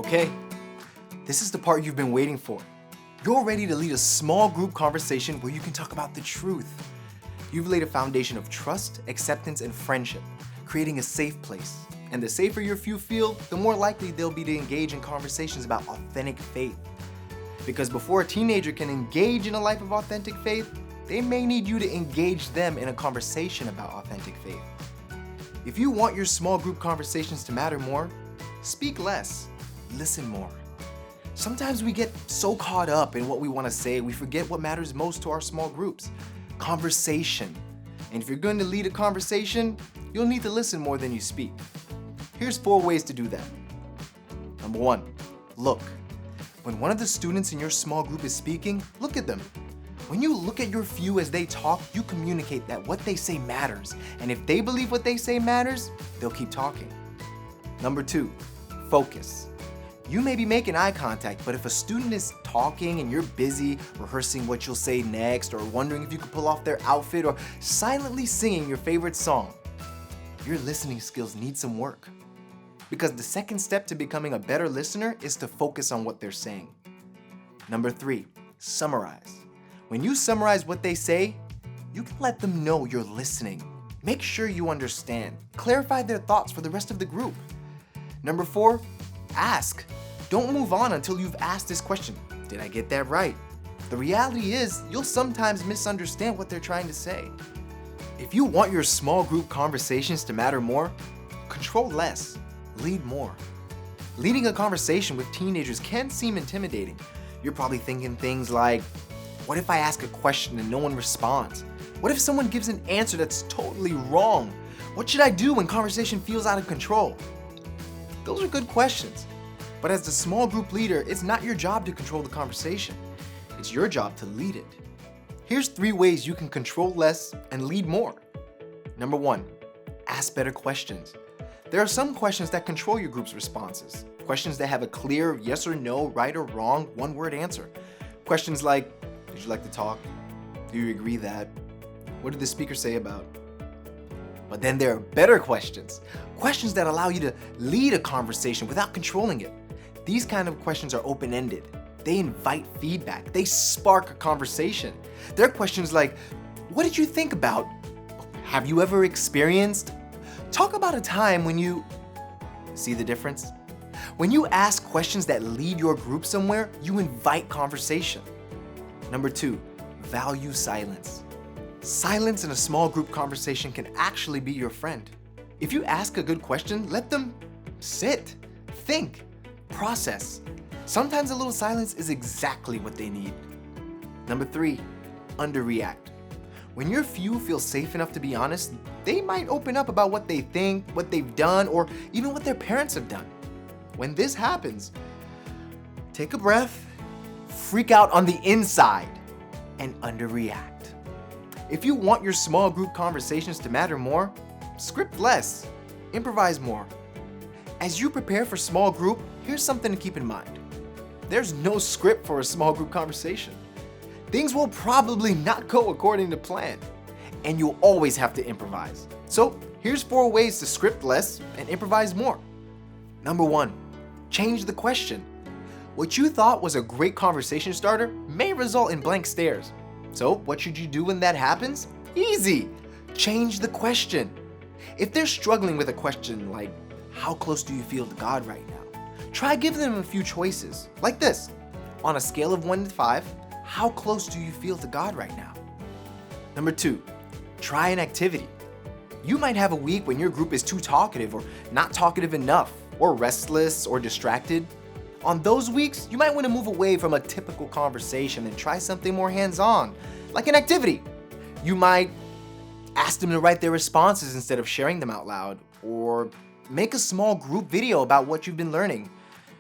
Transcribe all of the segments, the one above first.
Okay, this is the part you've been waiting for. You're ready to lead a small group conversation where you can talk about the truth. You've laid a foundation of trust, acceptance, and friendship, creating a safe place. And the safer your few feel, the more likely they'll be to engage in conversations about authentic faith. Because before a teenager can engage in a life of authentic faith, they may need you to engage them in a conversation about authentic faith. If you want your small group conversations to matter more, speak less, listen more. Sometimes we get so caught up in what we want to say, we forget what matters most to our small groups: conversation. And if you're going to lead a conversation, you'll need to listen more than you speak. Here's 4 ways to do that. Number 1, look. When one of the students in your small group is speaking, look at them. When you look at your few as they talk, you communicate that what they say matters. And if they believe what they say matters, they'll keep talking. Number 2, focus. You may be making eye contact, but if a student is talking and you're busy rehearsing what you'll say next, or wondering if you could pull off their outfit, or silently singing your favorite song, your listening skills need some work. Because the second step to becoming a better listener is to focus on what they're saying. Number 3, summarize. When you summarize what they say, you can let them know you're listening. Make sure you understand. Clarify their thoughts for the rest of the group. Number 4, ask. Don't move on until you've asked this question. Did I get that right? The reality is, you'll sometimes misunderstand what they're trying to say. If you want your small group conversations to matter more, control less, lead more. Leading a conversation with teenagers can seem intimidating. You're probably thinking things like, what if I ask a question and no one responds? What if someone gives an answer that's totally wrong? What should I do when conversation feels out of control? Those are good questions. But as the small group leader, it's not your job to control the conversation. It's your job to lead it. Here's 3 ways you can control less and lead more. Number 1, ask better questions. There are some questions that control your group's responses. Questions that have a clear yes or no, right or wrong, one-word answer. Questions like, did you like to talk? Do you agree that? What did the speaker say about? But then there are better questions. Questions that allow you to lead a conversation without controlling it. These kind of questions are open-ended. They invite feedback. They spark a conversation. They're questions like, what did you think about? Have you ever experienced? Talk about a time when you... See the difference? When you ask questions that lead your group somewhere, you invite conversation. Number 2, value silence. Silence in a small group conversation can actually be your friend. If you ask a good question, let them sit, think, process. Sometimes a little silence is exactly what they need. Number 3, underreact. When your few feel safe enough to be honest, they might open up about what they think, what they've done, or even what their parents have done. When this happens, take a breath, freak out on the inside, and underreact. If you want your small group conversations to matter more, script less, improvise more. As you prepare for small group, here's something to keep in mind. There's no script for a small group conversation. Things will probably not go according to plan, and you'll always have to improvise. So here's 4 ways to script less and improvise more. Number 1, change the question. What you thought was a great conversation starter may result in blank stares. So what should you do when that happens? Easy! Change the question. If they're struggling with a question like, how close do you feel to God right now? Try giving them a few choices, like this. On a scale of 1 to 5, how close do you feel to God right now? Number 2, try an activity. You might have a week when your group is too talkative or not talkative enough, or restless or distracted. On those weeks, you might want to move away from a typical conversation and try something more hands-on, like an activity. You might ask them to write their responses instead of sharing them out loud, or make a small group video about what you've been learning,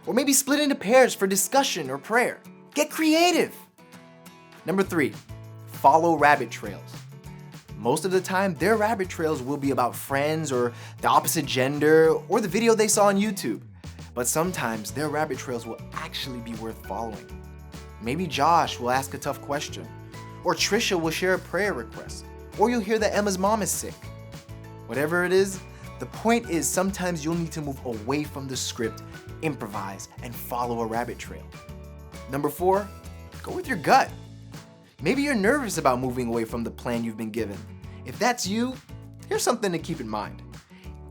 or maybe split into pairs for discussion or prayer. Get creative! Number 3, follow rabbit trails. Most of the time, their rabbit trails will be about friends or the opposite gender or the video they saw on YouTube. But sometimes their rabbit trails will actually be worth following. Maybe Josh will ask a tough question, or Trisha will share a prayer request, or you'll hear that Emma's mom is sick. Whatever it is, The point is, sometimes you'll need to move away from the script, improvise, and follow a rabbit trail. Number 4, go with your gut. Maybe you're nervous about moving away from the plan you've been given. If that's you, here's something to keep in mind.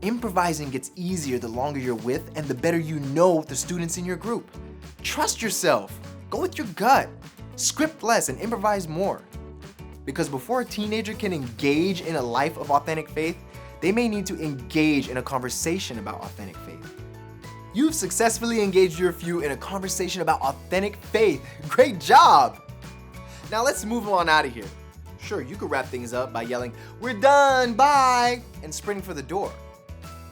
Improvising gets easier the longer you're with and the better you know the students in your group. Trust yourself. Go with your gut. Script less and improvise more. Because before a teenager can engage in a life of authentic faith, they may need to engage in a conversation about authentic faith. You've successfully engaged your few in a conversation about authentic faith. Great job! Now let's move on out of here. Sure, you could wrap things up by yelling, "We're done, bye," and sprinting for the door.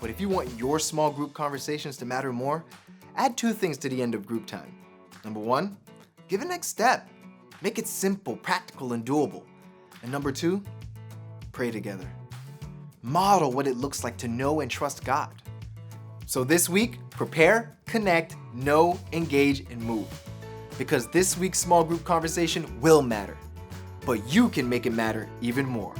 But if you want your small group conversations to matter more, add 2 things to the end of group time. Number 1, give a next step. Make it simple, practical, and doable. And number 2, pray together. Model what it looks like to know and trust God. So this week, prepare, connect, know, engage, and move. Because this week's small group conversation will matter, but you can make it matter even more.